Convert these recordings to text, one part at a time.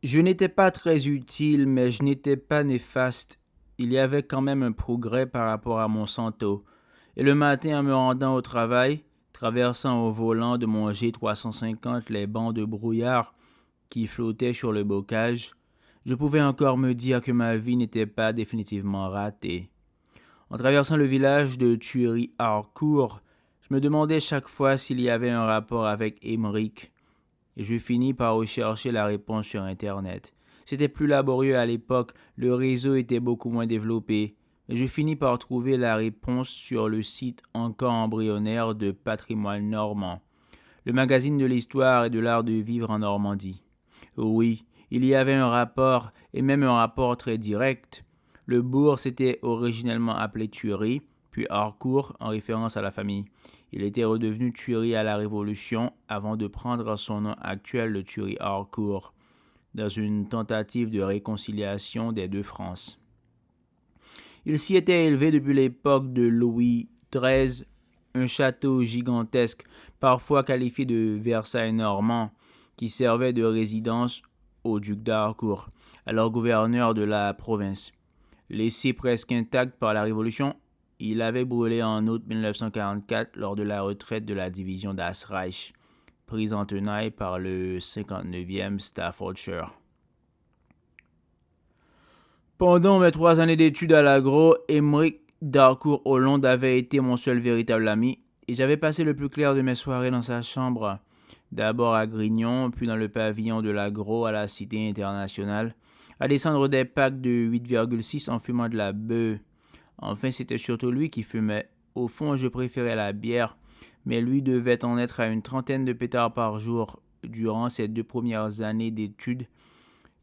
Je n'étais pas très utile, mais je n'étais pas néfaste. Il y avait quand même un progrès par rapport à mon Santo. Et le matin, en me rendant au travail, traversant au volant de mon G350 les bancs de brouillard qui flottaient sur le bocage, je pouvais encore me dire que ma vie n'était pas définitivement ratée. En traversant le village de Thury-Harcourt, je me demandais chaque fois s'il y avait un rapport avec Émeric, et je finis par rechercher la réponse sur Internet. C'était plus laborieux à l'époque, le réseau était beaucoup moins développé, mais je finis par trouver la réponse sur le site encore embryonnaire de Patrimoine Normand, le magazine de l'histoire et de l'art de vivre en Normandie. Oui, il y avait un rapport, et même un rapport très direct. Le bourg s'était originellement appelé Thury, puis Harcourt en référence à la famille. Il était redevenu Thury à la Révolution avant de prendre son nom actuel de Thury-Harcourt, dans une tentative de réconciliation des deux Frances. Il s'y était élevé depuis l'époque de Louis XIII, un château gigantesque, parfois qualifié de Versailles normand, qui servait de résidence au duc d'Harcourt, alors gouverneur de la province. Laissé presque intact par la Révolution, il avait brûlé en août 1944 lors de la retraite de la division d'Asreich, prise en tenaille par le 59e Staffordshire. Pendant mes 3 années d'études à l'agro, Émeric d'Harcourt-Hollande avait été mon seul véritable ami, et j'avais passé le plus clair de mes soirées dans sa chambre, d'abord à Grignon, puis dans le pavillon de l'agro à la Cité internationale, à descendre des packs de 8,6 en fumant de la bœuf. Enfin, c'était surtout lui qui fumait. Au fond, je préférais la bière, mais lui devait en être à une trentaine de pétards par jour durant ses 2 premières années d'études.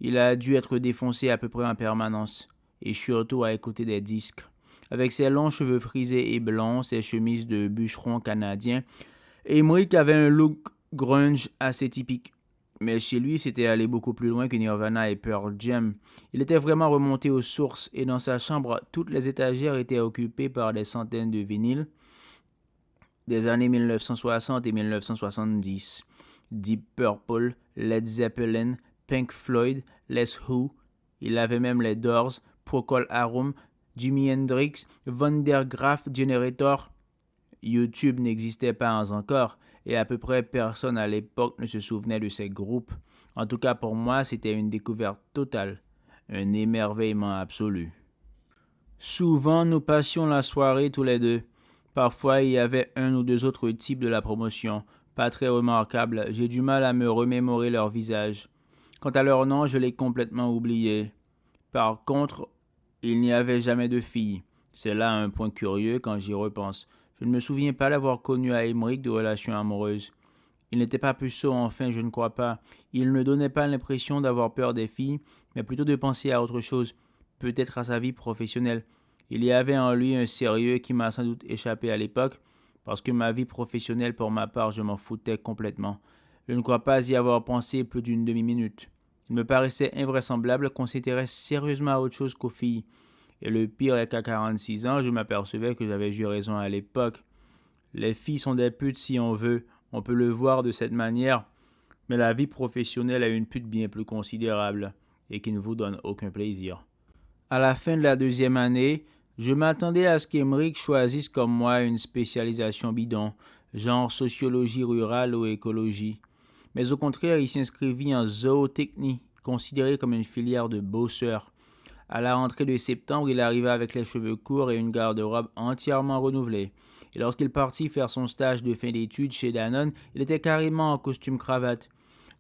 Il a dû être défoncé à peu près en permanence, et surtout à écouter des disques. Avec ses longs cheveux frisés et blancs, ses chemises de bûcheron canadien, Emmerich avait un look grunge assez typique. Mais chez lui, c'était aller beaucoup plus loin que Nirvana et Pearl Jam. Il était vraiment remonté aux sources, et dans sa chambre, toutes les étagères étaient occupées par des centaines de vinyles des années 1960 et 1970. Deep Purple, Led Zeppelin, Pink Floyd, Les Who. Il avait même les Doors, Procol Harum, Jimi Hendrix, Van der Graaf Generator. YouTube n'existait pas encore, et à peu près personne à l'époque ne se souvenait de ces groupes. En tout cas pour moi, c'était une découverte totale, un émerveillement absolu. Souvent, nous passions la soirée tous les deux. Parfois, il y avait un ou deux autres types de la promotion, pas très remarquables. J'ai du mal à me remémorer leurs visages. Quant à leurs noms, je l'ai complètement oublié. Par contre, il n'y avait jamais de filles. C'est là un point curieux quand j'y repense. Je ne me souviens pas l'avoir connu à Émeric de relations amoureuses. Il n'était pas puceau, enfin, je ne crois pas. Il ne donnait pas l'impression d'avoir peur des filles, mais plutôt de penser à autre chose, peut-être à sa vie professionnelle. Il y avait en lui un sérieux qui m'a sans doute échappé à l'époque, parce que ma vie professionnelle, pour ma part, je m'en foutais complètement. Je ne crois pas y avoir pensé plus d'une demi-minute. Il me paraissait invraisemblable qu'on s'intéresse sérieusement à autre chose qu'aux filles. Et le pire est qu'à 46 ans, je m'apercevais que j'avais eu raison à l'époque. Les filles sont des putes si on veut, on peut le voir de cette manière, mais la vie professionnelle est une pute bien plus considérable et qui ne vous donne aucun plaisir. À la fin de la 2e année, je m'attendais à ce qu'Emeric choisisse comme moi une spécialisation bidon, genre sociologie rurale ou écologie. Mais au contraire, il s'inscrivit en zootechnie, considérée comme une filière de bosseur. À la rentrée de septembre, il arriva avec les cheveux courts et une garde-robe entièrement renouvelée. Et lorsqu'il partit faire son stage de fin d'études chez Danone, il était carrément en costume cravate.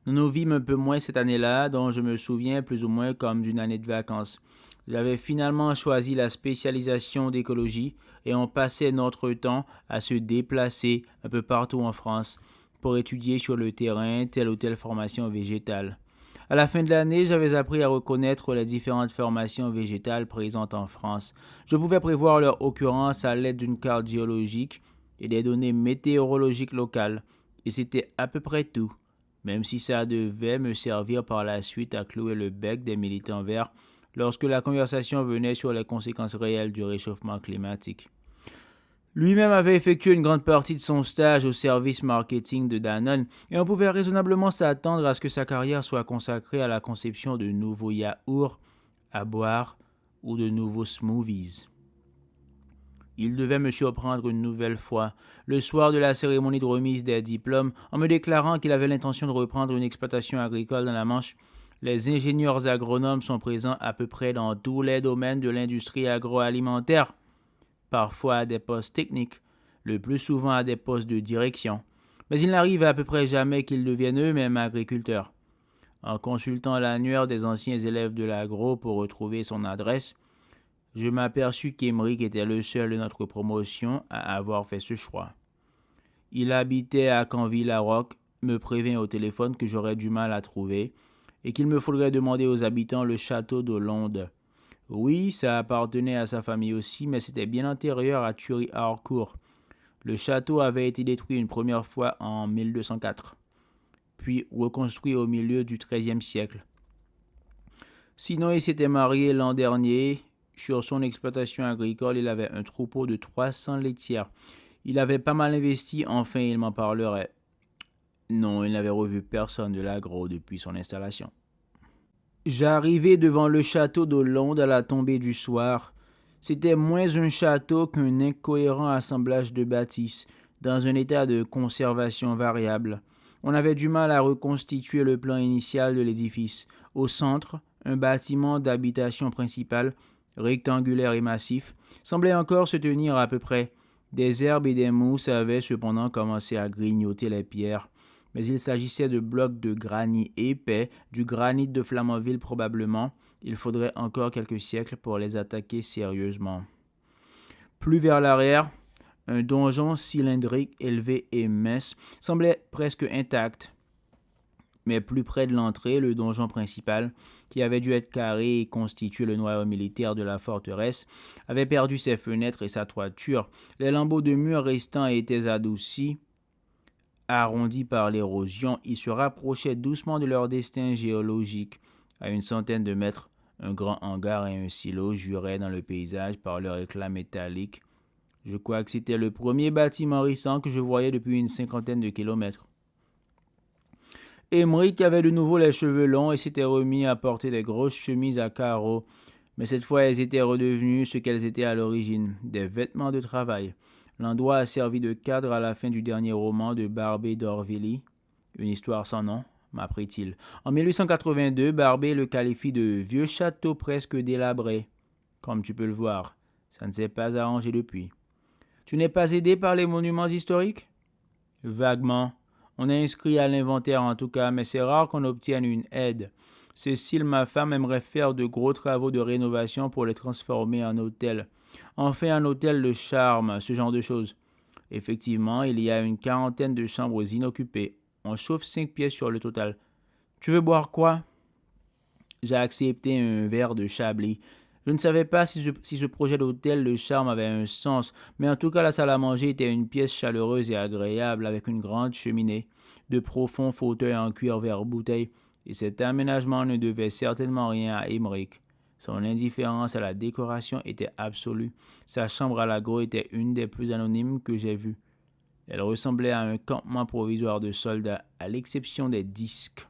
Nous nous vîmes un peu moins cette année-là, dont je me souviens plus ou moins comme d'une année de vacances. J'avais finalement choisi la spécialisation d'écologie et on passait notre temps à se déplacer un peu partout en France pour étudier sur le terrain telle ou telle formation végétale. À la fin de l'année, j'avais appris à reconnaître les différentes formations végétales présentes en France. Je pouvais prévoir leur occurrence à l'aide d'une carte géologique et des données météorologiques locales. Et c'était à peu près tout, même si ça devait me servir par la suite à clouer le bec des militants verts lorsque la conversation venait sur les conséquences réelles du réchauffement climatique. Lui-même avait effectué une grande partie de son stage au service marketing de Danone et on pouvait raisonnablement s'attendre à ce que sa carrière soit consacrée à la conception de nouveaux yaourts à boire ou de nouveaux smoothies. Il devait me surprendre une nouvelle fois, le soir de la cérémonie de remise des diplômes, en me déclarant qu'il avait l'intention de reprendre une exploitation agricole dans la Manche. Les ingénieurs agronomes sont présents à peu près dans tous les domaines de l'industrie agroalimentaire, parfois à des postes techniques, le plus souvent à des postes de direction. Mais il n'arrive à peu près jamais qu'ils deviennent eux-mêmes agriculteurs. En consultant l'annuaire des anciens élèves de l'agro pour retrouver son adresse, je m'aperçus qu'Emeric était le seul de notre promotion à avoir fait ce choix. Il habitait à Canville-la-Roque, me prévint au téléphone que j'aurais du mal à trouver et qu'il me faudrait demander aux habitants le château d'Hollande. Oui, ça appartenait à sa famille aussi, mais c'était bien antérieur à Thury-Harcourt. Le château avait été détruit une première fois en 1204, puis reconstruit au milieu du XIIIe siècle. Sinon, il s'était marié l'an dernier. Sur son exploitation agricole, il avait un troupeau de 300 laitières. Il avait pas mal investi, enfin il m'en parlerait. Non, il n'avait revu personne de l'agro depuis son installation. J'arrivai devant le château d'Hollande à la tombée du soir. C'était moins un château qu'un incohérent assemblage de bâtisses, dans un état de conservation variable. On avait du mal à reconstituer le plan initial de l'édifice. Au centre, un bâtiment d'habitation principale, rectangulaire et massif, semblait encore se tenir à peu près. Des herbes et des mousses avaient cependant commencé à grignoter les pierres. Mais il s'agissait de blocs de granit épais, du granit de Flamanville probablement. Il faudrait encore quelques siècles pour les attaquer sérieusement. Plus vers l'arrière, un donjon cylindrique élevé et mince semblait presque intact. Mais plus près de l'entrée, le donjon principal, qui avait dû être carré et constituer le noyau militaire de la forteresse, avait perdu ses fenêtres et sa toiture. Les lambeaux de murs restants étaient adoucis, arrondis par l'érosion. Ils se rapprochaient doucement de leur destin géologique. À une centaine de mètres, un grand hangar et un silo juraient dans le paysage par leur éclat métallique. Je crois que c'était le premier bâtiment récent que je voyais depuis une cinquantaine de kilomètres. Emeric avait de nouveau les cheveux longs et s'était remis à porter des grosses chemises à carreaux, mais cette fois elles étaient redevenues ce qu'elles étaient à l'origine, des vêtements de travail. L'endroit a servi de cadre à la fin du dernier roman de Barbé d'Aurevilly, Une histoire sans nom, m'apprit-il. En 1882, Barbé le qualifie de vieux château presque délabré. Comme tu peux le voir, ça ne s'est pas arrangé depuis. Tu n'es pas aidé par les monuments historiques? Vaguement. On est inscrit à l'inventaire en tout cas, mais c'est rare qu'on obtienne une aide. Cécile, ma femme, aimerait faire de gros travaux de rénovation pour les transformer en hôtel. Enfin, un hôtel de charme, ce genre de choses. Effectivement, il y a une quarantaine de chambres inoccupées. On chauffe 5 pièces sur le total. Tu veux boire quoi? J'ai accepté un verre de Chablis. Je ne savais pas si ce projet d'hôtel de charme avait un sens, mais en tout cas la salle à manger était une pièce chaleureuse et agréable avec une grande cheminée, de profonds fauteuils en cuir vert bouteille, et cet aménagement ne devait certainement rien à Emeric. Son indifférence à la décoration était absolue. Sa chambre à l'agro était une des plus anonymes que j'ai vues. Elle ressemblait à un campement provisoire de soldats, à l'exception des disques.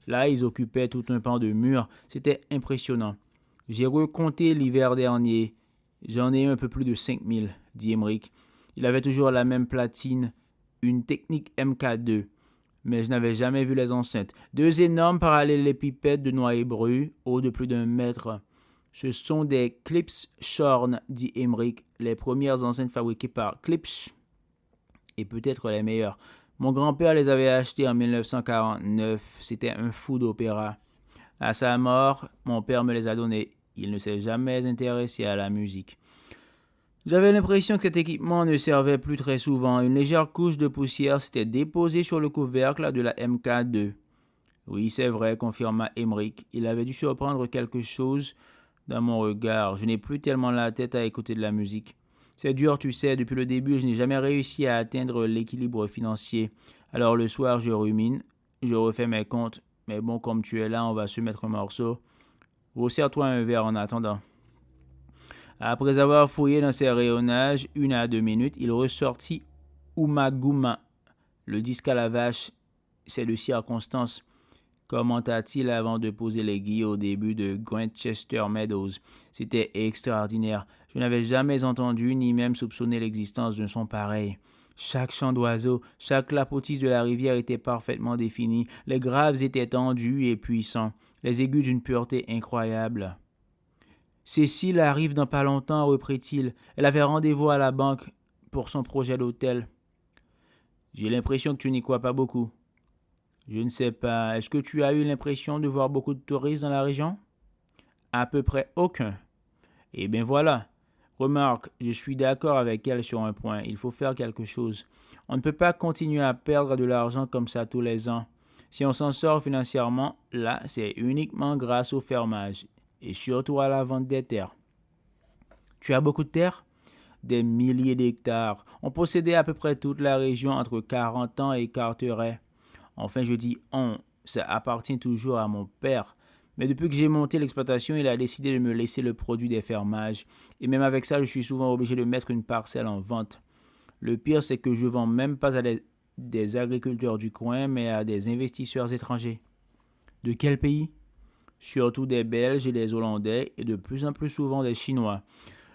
Là, ils occupaient tout un pan de mur. C'était impressionnant. J'ai recompté l'hiver dernier. J'en ai un peu plus de 5000, dit Emeric. Il avait toujours la même platine, une technique MK2. Mais je n'avais jamais vu les enceintes. Deux énormes parallélépipèdes de noyer brut, hauts de plus d'1 mètre. Ce sont des Klipschorn, dit Emeric, les premières enceintes fabriquées par Klipsch, et peut-être les meilleures. Mon grand-père les avait achetées en 1949. C'était un fou d'opéra. À sa mort, mon père me les a donnés. Il ne s'est jamais intéressé à la musique. J'avais l'impression que cet équipement ne servait plus très souvent. Une légère couche de poussière s'était déposée sur le couvercle de la MK2. Oui, c'est vrai, confirma Emeric. Il avait dû surprendre quelque chose dans mon regard. Je n'ai plus tellement la tête à écouter de la musique. C'est dur, tu sais, depuis le début, je n'ai jamais réussi à atteindre l'équilibre financier. Alors le soir, je rumine, je refais mes comptes. Mais bon, comme tu es là, on va se mettre un morceau. Resserre-toi un verre en attendant. Après avoir fouillé dans ses rayonnages 1 à 2 minutes, il ressortit Umaguma, le disque à la vache. C'est de circonstance, commenta-t-il avant de poser l'aiguille au début de Grantchester Meadows. C'était extraordinaire. Je n'avais jamais entendu ni même soupçonné l'existence d'un son pareil. Chaque chant d'oiseau, chaque clapotis de la rivière était parfaitement défini. Les graves étaient tendus et puissants, les aigus d'une pureté incroyable. Cécile arrive dans pas longtemps, reprit-il. Elle avait rendez-vous à la banque pour son projet d'hôtel. J'ai l'impression que tu n'y crois pas beaucoup. Je ne sais pas. Est-ce que tu as eu l'impression de voir beaucoup de touristes dans la région? À peu près aucun. Eh bien voilà. Remarque, je suis d'accord avec elle sur un point. Il faut faire quelque chose. On ne peut pas continuer à perdre de l'argent comme ça tous les ans. Si on s'en sort financièrement, là, c'est uniquement grâce au fermage et surtout à la vente des terres. Tu as beaucoup de terres? Des milliers d'hectares. On possédait à peu près toute la région entre 40 ans et Carteret. Enfin, je dis on, ça appartient toujours à mon père. Mais depuis que j'ai monté l'exploitation, il a décidé de me laisser le produit des fermages. Et même avec ça, je suis souvent obligé de mettre une parcelle en vente. Le pire, c'est que je ne vends même pas à des agriculteurs du coin, mais à des investisseurs étrangers. De quel pays? Surtout des Belges et des Hollandais, et de plus en plus souvent des Chinois.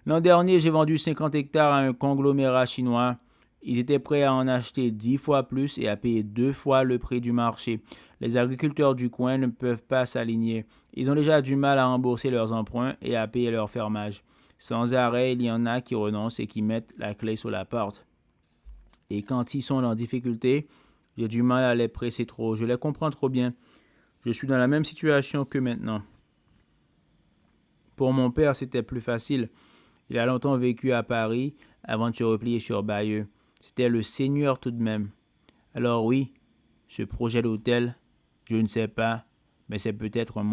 L'an dernier, j'ai vendu 50 hectares à un conglomérat chinois. Ils étaient prêts à en acheter 10 fois plus et à payer 2 fois le prix du marché. Les agriculteurs du coin ne peuvent pas s'aligner. Ils ont déjà du mal à rembourser leurs emprunts et à payer leur fermage. Sans arrêt, il y en a qui renoncent et qui mettent la clé sur la porte. Et quand ils sont en difficulté, j'ai du mal à les presser trop. Je les comprends trop bien. Je suis dans la même situation que maintenant. Pour mon père, c'était plus facile. Il a longtemps vécu à Paris avant de se replier sur Bayeux. C'était le seigneur tout de même. Alors oui, ce projet d'hôtel, je ne sais pas, mais c'est peut-être un